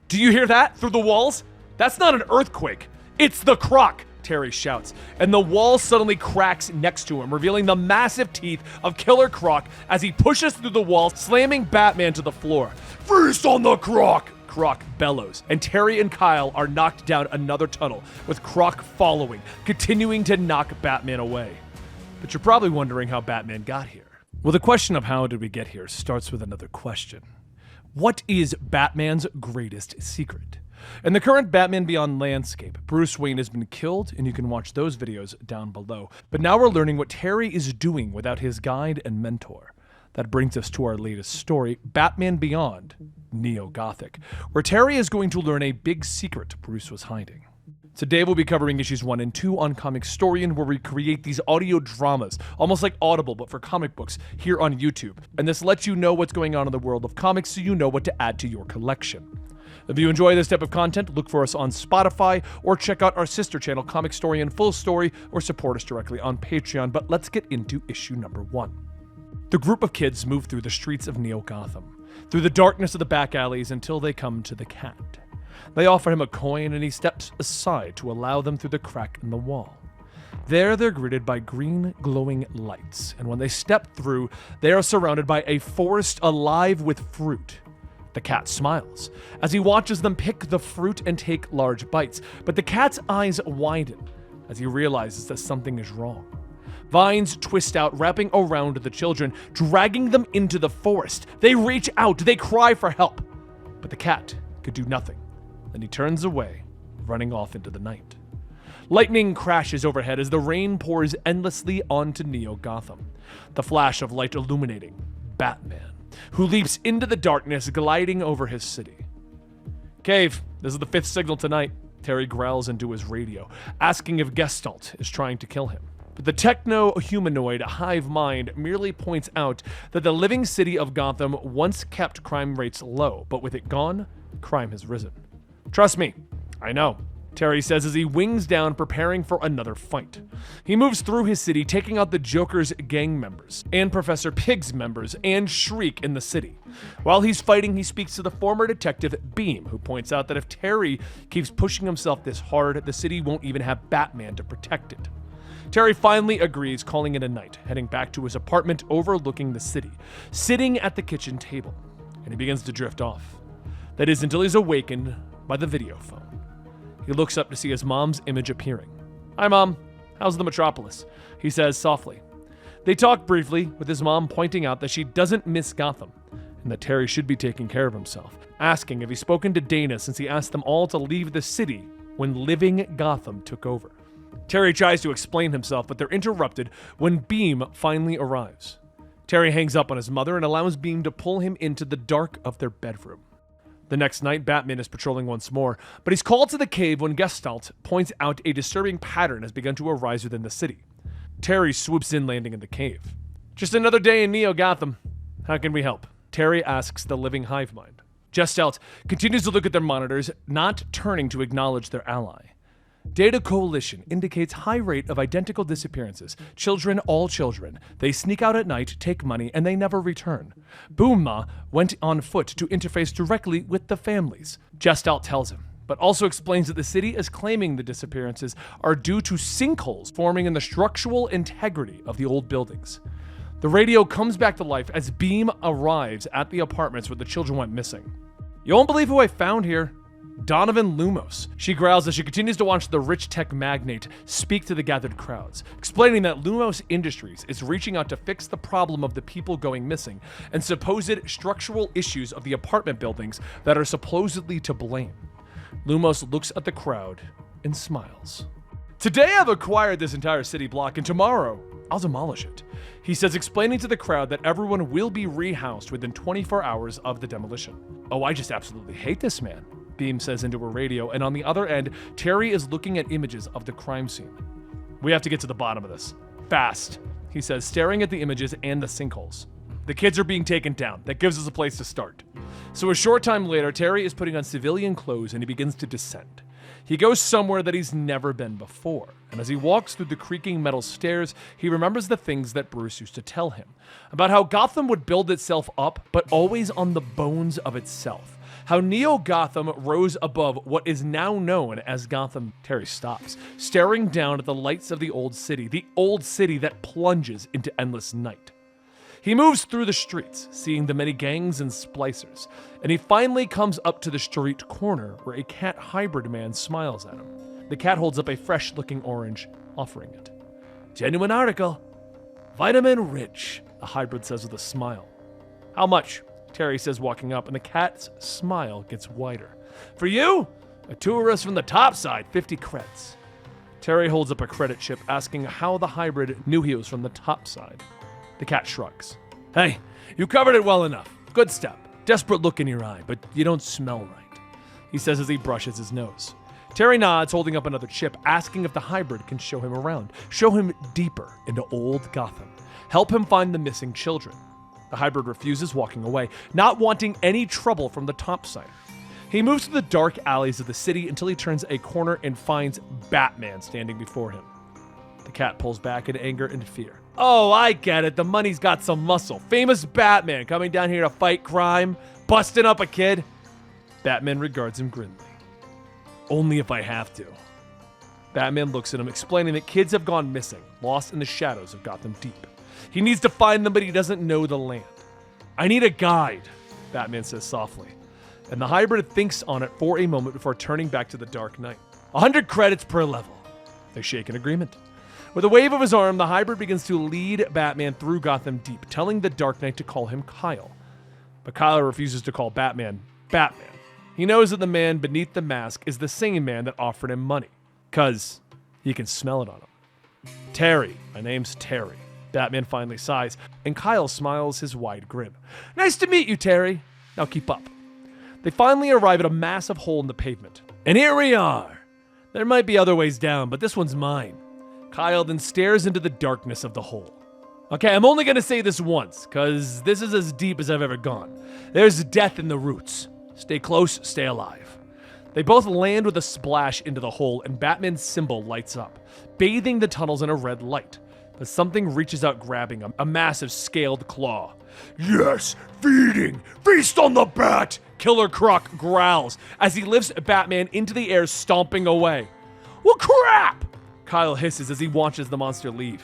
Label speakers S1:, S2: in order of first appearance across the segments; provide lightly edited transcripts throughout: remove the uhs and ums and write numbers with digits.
S1: Do you hear that through the walls? That's not an earthquake. It's the Croc, Terry shouts, and the wall suddenly cracks next to him, revealing the massive teeth of Killer Croc as he pushes through the wall, slamming Batman to the floor. Feast on the Croc! Croc bellows, and Terry and Kyle are knocked down another tunnel, with Croc following, continuing to knock Batman away. But you're probably wondering how Batman got here. Well, the question of how did we get here starts with another question. What is Batman's greatest secret? In the current Batman Beyond landscape, Bruce Wayne has been killed, and you can watch those videos down below. But now we're learning what Terry is doing without his guide and mentor. That brings us to our latest story, Batman Beyond, Neo Gothic, where Terry is going to learn a big secret Bruce was hiding. Today we'll be covering issues 1 and 2 on Comicstorian, where we create these audio dramas, almost like Audible but for comic books, here on YouTube. And this lets you know what's going on in the world of comics so you know what to add to your collection. If you enjoy this type of content, look for us on Spotify or check out our sister channel, Comicstorian Full Story, or support us directly on Patreon. But let's get into issue number 1. The group of kids move through the streets of Neo Gotham, through the darkness of the back alleys until they come to the cat. They offer him a coin and he steps aside to allow them through the crack in the wall. There they're greeted by green glowing lights, and when they step through, they are surrounded by a forest alive with fruit. The cat smiles as he watches them pick the fruit and take large bites, but the cat's eyes widen as he realizes that something is wrong. Vines twist out, wrapping around the children, dragging them into the forest. They reach out, they cry for help, but the cat could do nothing. Then he turns away, running off into the night. Lightning crashes overhead as the rain pours endlessly onto Neo Gotham, the flash of light illuminating Batman, who leaps into the darkness, gliding over his city. Cave, this is the 5th signal tonight, Terry growls into his radio, asking if Gestalt is trying to kill him. But the techno-humanoid hive mind merely points out that the living city of Gotham once kept crime rates low, but with it gone, crime has risen. Trust me, I know, Terry says as he wings down, preparing for another fight. He moves through his city, taking out the Joker's gang members, and Professor Pig's members, and Shriek in the city. While he's fighting, he speaks to the former detective Beam, who points out that if Terry keeps pushing himself this hard, the city won't even have Batman to protect it. Terry finally agrees, calling it a night, heading back to his apartment overlooking the city, sitting at the kitchen table, and he begins to drift off. That is until he's awakened by the video phone. He looks up to see his mom's image appearing. "Hi, Mom. How's the metropolis?" he says softly. They talk briefly, with his mom pointing out that she doesn't miss Gotham, and that Terry should be taking care of himself, asking if he's spoken to Dana since he asked them all to leave the city when living Gotham took over. Terry tries to explain himself, but they're interrupted when Beam finally arrives. Terry hangs up on his mother and allows Beam to pull him into the dark of their bedroom. The next night, Batman is patrolling once more, but he's called to the cave when Gestalt points out a disturbing pattern has begun to arise within the city. Terry swoops in, landing in the cave. "Just another day in Neo Gotham. How can we help?" Terry asks the living hive mind. Gestalt continues to look at their monitors, not turning to acknowledge their ally. Data Coalition indicates high rate of identical disappearances. Children, all children. They sneak out at night, take money, and they never return. Boomma went on foot to interface directly with the families, Gestalt tells him, but also explains that the city is claiming the disappearances are due to sinkholes forming in the structural integrity of the old buildings. The radio comes back to life as Beam arrives at the apartments where the children went missing. "You won't believe who I found here. Donovan Lumos," she growls as she continues to watch the rich tech magnate speak to the gathered crowds, explaining that Lumos Industries is reaching out to fix the problem of the people going missing and supposed structural issues of the apartment buildings that are supposedly to blame. Lumos looks at the crowd and smiles. "Today I've acquired this entire city block, and tomorrow I'll demolish it," he says, explaining to the crowd that everyone will be rehoused within 24 hours of the demolition. "Oh, I just absolutely hate this man," Beam says into her radio, and on the other end, Terry is looking at images of the crime scene. "We have to get to the bottom of this. Fast," he says, staring at the images and the sinkholes. "The kids are being taken down. That gives us a place to start." So a short time later, Terry is putting on civilian clothes and he begins to descend. He goes somewhere that he's never been before, and as he walks through the creaking metal stairs, he remembers the things that Bruce used to tell him about how Gotham would build itself up, but always on the bones of itself. how Neo Gotham rose above what is now known as Gotham. Terry stops, staring down at the lights of the old city that plunges into endless night. He moves through the streets, seeing the many gangs and splicers, and he finally comes up to the street corner where a cat hybrid man smiles at him. The cat holds up a fresh-looking orange, offering it. "Genuine article. Vitamin rich," the hybrid says with a smile. "How much?" Terry says, walking up, and the cat's smile gets wider. "For you? A tourist from the top side, 50 creds. Terry holds up a credit chip, asking how the hybrid knew he was from the top side. The cat shrugs. "Hey, you covered it well enough. Good step. Desperate look in your eye, but you don't smell right," he says as he brushes his nose. Terry nods, holding up another chip, asking if the hybrid can show him around, show him deeper into Old Gotham, help him find the missing children. The hybrid refuses, walking away, not wanting any trouble from the topsider. He moves through the dark alleys of the city until he turns a corner and finds Batman standing before him. The cat pulls back in anger and fear. "Oh, I get it. The money's got some muscle. Famous Batman coming down here to fight crime, busting up a kid." Batman regards him grimly. "Only if I have to." Batman looks at him, explaining that kids have gone missing, lost in the shadows of Gotham Deep. He needs to find them, but he doesn't know the land. "I need a guide," Batman says softly. And the hybrid thinks on it for a moment before turning back to the Dark Knight. 100 credits per level. They shake in agreement. With a wave of his arm, the hybrid begins to lead Batman through Gotham Deep, telling the Dark Knight to call him Kyle. But Kyle refuses to call Batman Batman. He knows that the man beneath the mask is the same man that offered him money, 'cause he can smell it on him. "Terry, my name's Terry." Batman finally sighs, and Kyle smiles his wide grin. "Nice to meet you, Terry. Now keep up." They finally arrive at a massive hole in the pavement. "And here we are. There might be other ways down, but this one's mine." Kyle then stares into the darkness of the hole. "Okay, I'm only gonna say this once, cause this is as deep as I've ever gone. There's death in the roots. Stay close, stay alive." They both land with a splash into the hole, and Batman's symbol lights up, bathing the tunnels in a red light. But something reaches out, grabbing him, a massive scaled claw. "Yes, feeding! Feast on the bat!" Killer Croc growls as he lifts Batman into the air, stomping away. "Well, crap!" Kyle hisses as he watches the monster leave.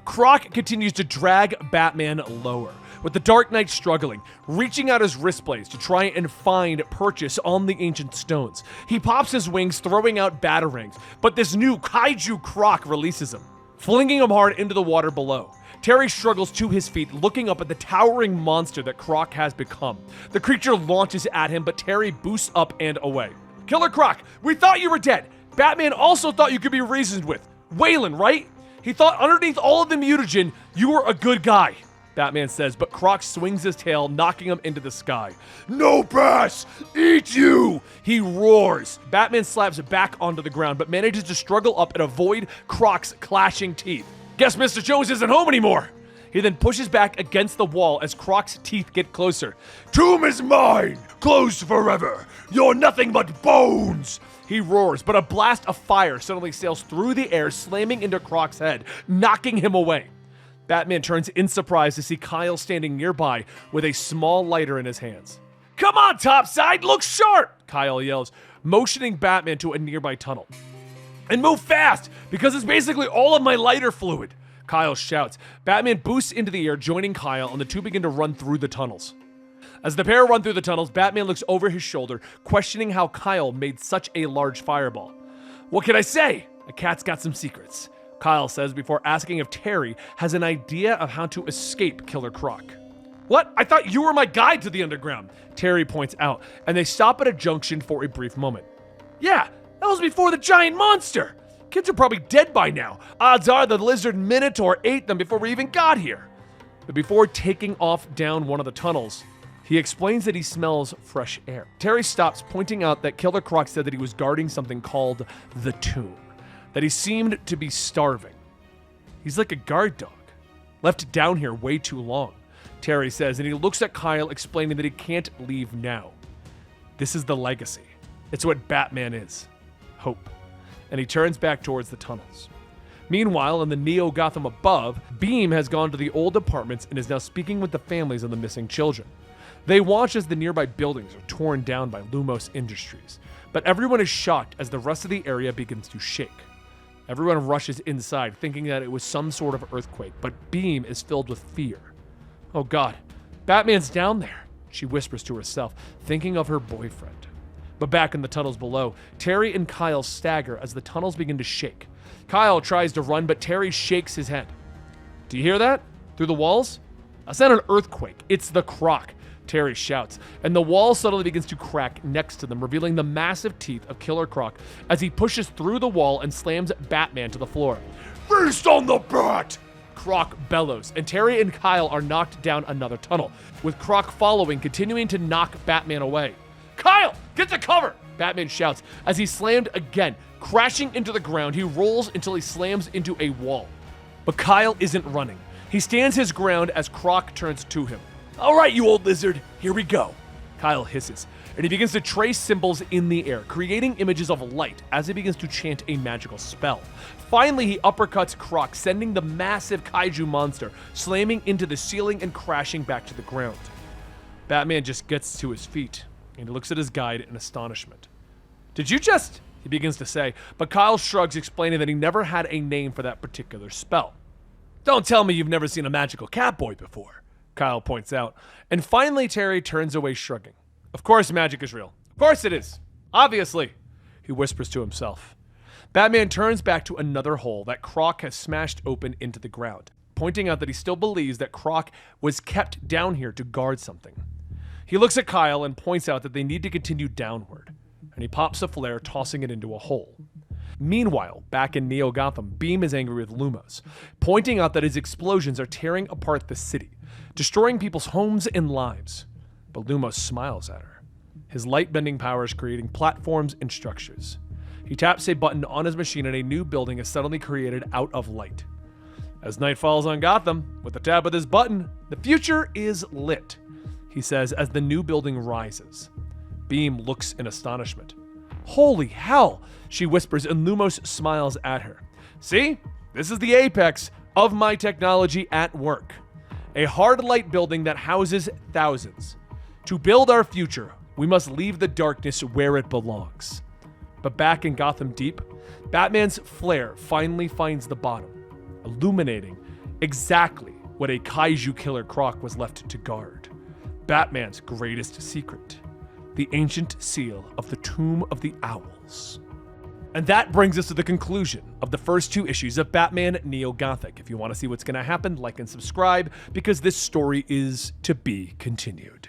S1: Croc continues to drag Batman lower, with the Dark Knight struggling, reaching out his wrist blades to try and find purchase on the ancient stones. He pops his wings, throwing out batarangs, but this new kaiju Croc releases him, flinging him hard into the water below. Terry struggles to his feet, looking up at the towering monster that Croc has become. The creature launches at him, but Terry boosts up and away. "Killer Croc, we thought you were dead. Batman also thought you could be reasoned with. Wayland, right? He thought underneath all of the mutagen, you were a good guy," Batman says, but Croc swings his tail, knocking him into the sky. "No pass! Eat you!" he roars. Batman slaps back onto the ground, but manages to struggle up and avoid Croc's clashing teeth. "Guess Mr. Jones isn't home anymore." He then pushes back against the wall as Croc's teeth get closer. "Tomb is mine! Closed forever! You're nothing but bones!" he roars, but a blast of fire suddenly sails through the air, slamming into Croc's head, knocking him away. Batman turns in surprise to see Kyle standing nearby with a small lighter in his hands. "Come on, topside, look sharp!" Kyle yells, motioning Batman to a nearby tunnel. "And move fast, because it's basically all of my lighter fluid," Kyle shouts. Batman boosts into the air, joining Kyle, and the two begin to run through the tunnels. As the pair run through the tunnels, Batman looks over his shoulder, questioning how Kyle made such a large fireball. "What can I say? A cat's got some secrets," Kyle says before asking if Terry has an idea of how to escape Killer Croc. "What? I thought you were my guide to the underground," Terry points out, and they stop at a junction for a brief moment. "Yeah, that was before the giant monster. Kids are probably dead by now. Odds are the lizard Minotaur ate them before we even got here." But before taking off down one of the tunnels, he explains that he smells fresh air. Terry stops, pointing out that Killer Croc said that he was guarding something called the Tomb, that he seemed to be starving. "He's like a guard dog, left down here way too long," Terry says, and he looks at Kyle, explaining that he can't leave now. This is the legacy. It's what Batman is. Hope. And he turns back towards the tunnels. Meanwhile, in the Neo Gotham above, Beam has gone to the old apartments and is now speaking with the families of the missing children. They watch as the nearby buildings are torn down by Lumos Industries, but everyone is shocked as the rest of the area begins to shake. Everyone rushes inside, thinking that it was some sort of earthquake, but Beam is filled with fear. Oh God, Batman's down there, she whispers to herself, thinking of her boyfriend. But back in the tunnels below, Terry and Kyle stagger as the tunnels begin to shake. Kyle tries to run, but Terry shakes his head. Do you hear that? Through the walls? That's not an earthquake, it's the Croc, Terry shouts, and the wall suddenly begins to crack next to them, revealing the massive teeth of Killer Croc as he pushes through the wall and slams Batman to the floor. Feast on the Bat! Croc bellows, and Terry and Kyle are knocked down another tunnel, with Croc following, continuing to knock Batman away. Kyle, get to cover! Batman shouts as he's slammed again. Crashing into the ground, he rolls until he slams into a wall. But Kyle isn't running. He stands his ground as Croc turns to him. All right, you old lizard, here we go. Kyle hisses, and he begins to trace symbols in the air, creating images of light as he begins to chant a magical spell. Finally, he uppercuts Croc, sending the massive kaiju monster slamming into the ceiling and crashing back to the ground. Batman just gets to his feet, and he looks at his guide in astonishment. Did you just... he begins to say, but Kyle shrugs, explaining that he never had a name for that particular spell. Don't tell me you've never seen a magical Catboy before, Kyle points out. And finally, Terry turns away shrugging. Of course magic is real. Of course it is. Obviously, he whispers to himself. Batman turns back to another hole that Croc has smashed open into the ground, pointing out that he still believes that Croc was kept down here to guard something. He looks at Kyle and points out that they need to continue downward, and he pops a flare, tossing it into a hole. Meanwhile, back in Neo Gotham, Beam is angry with Lumos, pointing out that his explosions are tearing apart the city, destroying people's homes and lives. But Lumos smiles at her, his light-bending powers creating platforms and structures. He taps a button on his machine and a new building is suddenly created out of light. As night falls on Gotham, with the tap of this button, the future is lit, he says as the new building rises. Beam looks in astonishment. Holy hell, she whispers, and Lumos smiles at her. See, this is the apex of my technology at work. A hard light building that houses thousands. To build our future, we must leave the darkness where it belongs. But back in Gotham Deep, Batman's flare finally finds the bottom, illuminating exactly what a kaiju killer Croc was left to guard. Batman's greatest secret. The ancient seal of the Tomb of the Owls. And that brings us to the conclusion of the first two issues of Batman Neo Gothic. If you want to see what's going to happen, like and subscribe, because this story is to be continued.